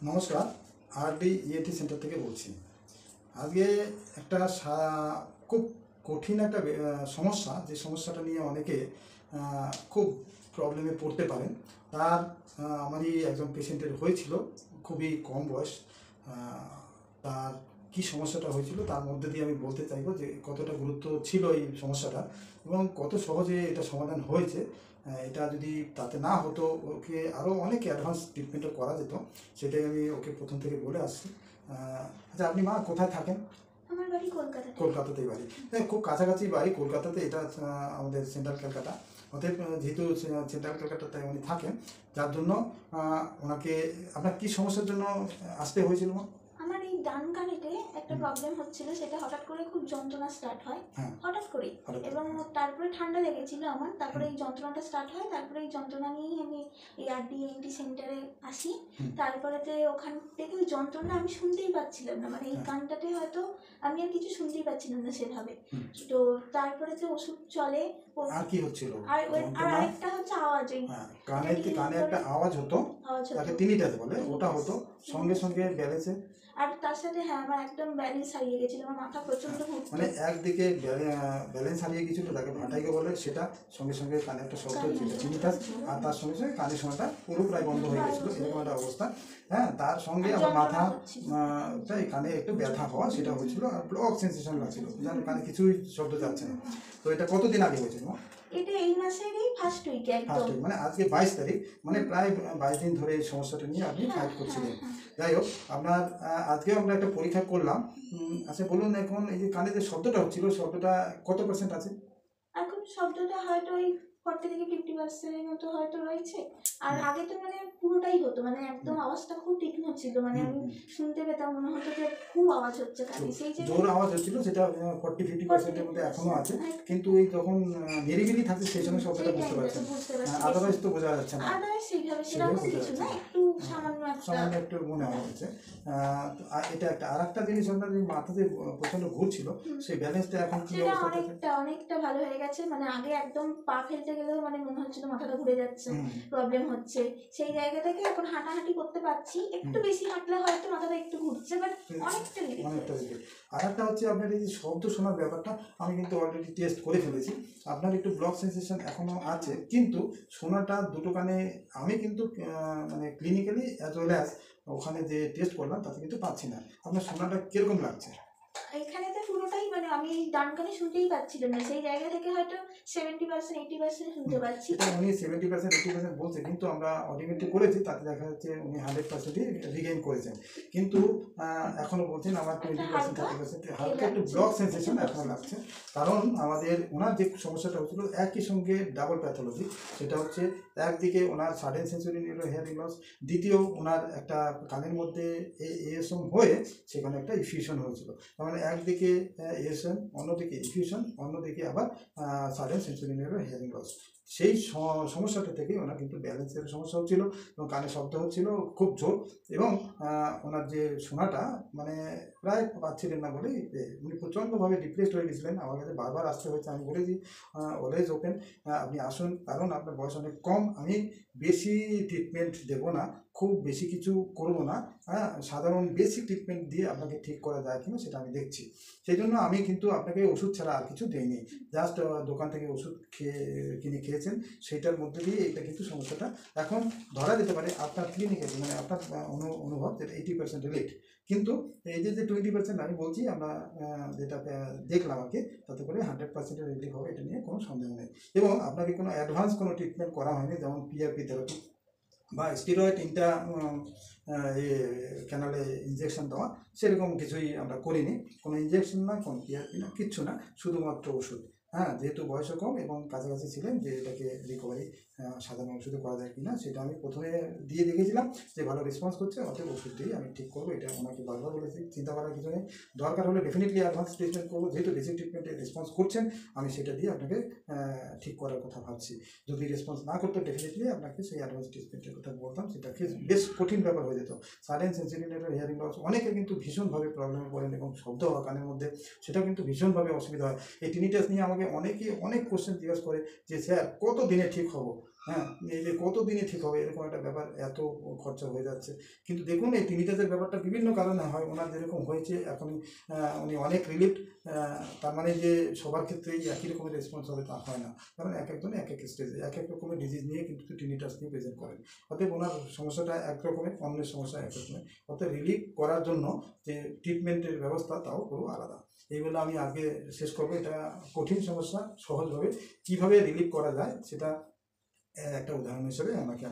নমস্কার, RD ENT centre থেকে বলছি। আজকে একটা খুব কঠিন একটা সমস্যা, যে সমস্যাটা নিয়ে অনেকে খুব প্রবলেমে পড়তে পারেন। তার আমারই একজন পেশেন্টের হয়েছিল, খুবই কম বয়স। তার কি সমস্যাটা হয়েছিল তার মধ্যে দিয়ে আমি বলতে চাইবো যে কতটা গুরুত্ব ছিল এই সমস্যাটা এবং কত সহজে এটা সমাধান হয়েছে। এটা যদি তাতে না হতো, ওকে আরও অনেক অ্যাডভান্স ট্রিটমেন্টও করা যেত। সেটাই আমি ওকে প্রথম থেকে বলে আসছি। আচ্ছা, আপনি মা কোথায় থাকেন? আমার বাড়ি কলকাতাতে। কলকাতাতেই বাড়ি। খুব কাছাকাছি বাড়ি কলকাতাতে, এটা আমাদের সেন্ট্রাল ক্যালকাটা। অতএব যেহেতু সেন্ট্রাল ক্যালকাটাতে উনি থাকেন, যার জন্য ওনাকে আপনার কী সমস্যার জন্য আসতে হয়েছিল মা? আমার এই ডান কানেতে একটা প্রবলেম হচ্ছিল, সেটা হঠাৎ করে খুব যন্ত্রণা স্টার্ট হয় হঠাৎ করেই, এবং তারপরে ঠান্ডা লেগেছিল আমার, তারপরে এই যন্ত্রণাটা স্টার্ট হয়, তারপরে এই যন্ত্রণা নিয়েই আমি এই আরডিএনটি সেন্টারে আসি। তারপরেতে ওখান থেকে ওই যন্ত্রণা আমি শুনতেই পাচ্ছিলাম না, মানে এই কানটাতে হয়তো আমি আর কিছু শুনতেই পাচ্ছিলাম না সেভাবে। তো তারপরে যে ওষুধ চলে। আর কি হচ্ছিল? আর আরেকটা হচ্ছে আওয়াজ, কানে একটা আওয়াজ হতো, তাকে টিনিটাস বলে, ওটা হতো সঙ্গে সঙ্গে ব্যালেন্সে। আর তার সাথে আমার একদম ব্যালেন্স হারিয়ে গেছিল, আমার মাথা প্রচন্ড ঘুরতো, মানে একদিকে ব্যালেন্স হারিয়ে গেছিল, তাকে ভাটাইকে বলে, সেটা সঙ্গে সঙ্গে কানে একটা শব্দ ছিল টিনিটাস, আর তার সঙ্গে সঙ্গে কানের শোনাটা পুরো প্রায় বন্ধ হয়ে গেছিলো, এরকম একটা অবস্থা। তার সঙ্গে আমার মাথা কানে একটু ব্যথা হওয়া সেটা হয়েছিল, আর ব্লক সেন্সেশন লাগছিল, কানে কিছুই শব্দ যাচ্ছে না। তো এটা কতদিন আগে হয়েছিল? এটা এই মাসেরই ফার্স্ট উইকে একদম, মানে আজকে 22 তারিখ, মানে প্রায় 22 দিন ধরে এই সমস্যাটা নিয়ে আপনি ফাইট করছিলেন। যাই হোক, আপনার আজকেও আমরা একটা পরীক্ষা করলাম। আচ্ছা বলুন, এখন এই যে কানে যে শব্দটা হচ্ছিল, শব্দটা কত পার্সেন্ট আছে? এখন শব্দটা হয়তো ওই 40 থেকে 50% মতো হয়তো রয়েছে। আর আগে তো মানে পুরোটাই হতো, মানে একদম আওয়াজটা খুব তীক্ষ্ণ ছিল, মানে আমি শুনতে পেতাম, মনে হতো যে খুব আওয়াজ হচ্ছে কানে, সেই যে জোর আওয়াজ হচ্ছিল, সেটা 40-50% মধ্যে এখনো আছে, কিন্তু এই যখন নিরিবিলি থাকে সেই সময় শব্দটা বুঝতে পারছেন, আদারওয়াইজ তো বোঝা যাচ্ছে না। সেরকম কিছু না, একটু সামান্য একটু মনে হচ্ছে। এটা একটা আর একটা জিনিস, আপনার মাথাতে প্রচন্ড ঘুরছিল, সেই ব্যালেন্সটা এখন কি অবস্থা? অনেকটা ভালো হয়ে গেছে, মানে আগে একদম পা ফেলতে গেলেও মানে মনে হচ্ছিল মাথাটা ঘুরে যাচ্ছে, প্রবলেম হচ্ছে। সেই জায়গা থেকে এখন হাঁটাহাঁটি করতে পারছি, একটু বেশি হাঁটলে হয়তো মাথাটা একটু ঘুরছে, বাট অনেকটা রিলিফ। আর একটা হচ্ছে আপনার এই যে শব্দ শোনার ব্যাপারটা, আমি কিন্তু অলরেডি টেস্ট করে ফেলেছি, আপনার একটু ব্লক সেন্সেশন এখনো আছে, কিন্তু শোনাটা দুটো কানে আমি কিন্তু মানে ক্লিনিক্যালি অ্যাজ ওয়েল অ্যাজ ওখানে যে টেস্ট করলাম তাতে কিন্তু পাচ্ছি না। আপনার শোনাটা কিরকম লাগছে? এখানে তো পুরোটাই মানে আমি ডান কানে শুনতেই পাচ্ছিলাম না, সেই জায়গা থেকে হয়তো 70% 80% শুনতে পাচ্ছি। উনি 70% 80% বলছে, কিন্তু আমরা অডিওমেট্রি করেছি, তাতে দেখা যাচ্ছে উনি 100%ই রিগেইন করেছেন, কিন্তু এখনো বলছেন আমার 20% 30% হালকা একটু ব্লক সেন্সেশন এখনো লাগছে। কারণ আমাদের ওনার যে সমস্যাটা হচ্ছিল একই সঙ্গে ডাবল প্যাথোলজি, সেটা হচ্ছে একদিকে ওনার sudden sensory neuro hearing loss, দ্বিতীয় ওনার একটা কানের মধ্যে এএসএম হয়ে সেখানে একটা ইফিউশন হয়েছিল। তার মানে একদিকে এএসএম, অন্যদিকে ইফিউশন, অন্যদিকে আবার sudden sensory neuro hearing loss. সেই সমস্যাটা থেকে ওনার কিন্তু ব্যালেন্সের সমস্যা হচ্ছিল এবং কানে শব্দ হচ্ছিল খুব জোর, এবং ওনার যে শোনাটা মানে প্রায় পাচ্ছিলেন না বলেই উনি প্রচণ্ডভাবে ডিপ্রেসড হয়ে গেছিলেন। আমার কাছে বারবার আসতে হয়েছে, আমি বলেছি অলওয়েজ ওপেন, আপনি আসুন, কারণ আপনার বয়স অনেক কম, আমি বেশি ট্রিটমেন্ট দেবো না, খুব বেশি কিছু করবো না, সাধারণ বেসিক ট্রিটমেন্ট দিয়ে আপনাকে ঠিক করা যায় কিনা সেটা আমি দেখছি। সেই জন্য আমি কিন্তু আপনাকে ওষুধ ছাড়া আর কিছু দেইনি, জাস্ট দোকান থেকে ওষুধ কিনে খেয়েছেন, সেইটার মধ্যে দিয়ে এটা কিন্তু সমস্যাটা এখন ধরা যেতে পারে আপনার ক্লিনিকে, মানে আপনার অনুভব যেটা 80% রিলেট, কিন্তু এই যে 20% আমি বলছি আমরা যেটা দেখলাম আর কি, তাতে করে 100% রিলিফ হবে, এটা নিয়ে কোনো সন্দেহ নেই। এবং আপনাকে কোনো অ্যাডভান্স কোনো ট্রিটমেন্ট করা হয়নি, যেমন পিআরপি থেরাপি বা স্টেরয়েড ক্যানালে ইনজেকশন দেওয়া, সেরকম কিছুই আমরা করিনি। কোনো ইনজেকশন না, কোনো পিআরপি না, কিচ্ছু না, শুধুমাত্র ওষুধ। যেহেতু বয়সও কম এবং কাছাকাছি ছিলেন যে এটাকে রিকভারি সাধারণ ওষুধে করা যায় কিনা, সেটা আমি প্রথমে দিয়ে দেখেছিলাম যে ভালো রেসপন্স করছে, অতএব ওষুধ দিয়ে আমি ঠিক করবো, এটা ওনাকে বারবার বলেছি। চিন্তা করার কিছু নেই, দরকার হলে ডেফিনেটলি অ্যাডভান্স ট্রিটমেন্ট করবো, যেহেতু বেসিক ট্রিটমেন্টে রেসপন্স করছেন, আমি সেটা দিয়ে আপনাকে ঠিক করার কথা ভাবছি। যদি রেসপন্স না করতো ডেফিনেটলি আপনাকে সেই অ্যাডভান্স ট্রিটমেন্টের কথা বলতাম, সেটা বেশ কঠিন ব্যাপার হয়ে যেত। Sudden sensory neuro hearing loss অনেকে কিন্তু ভীষণভাবে প্রবলেমে পড়েন, এবং শব্দ হওয়া কানের মধ্যে সেটাও কিন্তু ভীষণভাবে অসুবিধা হয়। এই টিনিটাস নিয়ে আমাকে অনেকে অনেক কোশ্চেন জিজ্ঞাসা করে যে স্যার কত দিনে ঠিক হবো, হ্যাঁ, এই যে কতদিনে ঠিক হবে এরকম একটা ব্যাপার, এত খরচা হয়ে যাচ্ছে। কিন্তু দেখুন এই টিনিটাসের ব্যাপারটা বিভিন্ন কারণে হয়, ওনার যেরকম হয়েছে এখন উনি অনেক রিলিফ। তার মানে যে সবার ক্ষেত্রেই একই রকমের রেসপন্স হবে তা হয় না, কারণ এক একজনে এক এক স্টেজে এক এক রকমের ডিজিজ নিয়ে কিন্তু টিনিটাস নিয়ে প্রেজেন্ট করেন। অতএব ওনার সমস্যাটা এক রকমের, অন্যের সমস্যা এক রকমের। অতএব রিলিফ করার জন্য যে ট্রিটমেন্টের ব্যবস্থা তাও পুরো আলাদা। এই বলে আমি আগে শেষ করবো। এটা কঠিন সমস্যা, সহজভাবে কীভাবে রিলিফ করা যায় সেটা একটা উদাহরণ হিসেবে আমাকে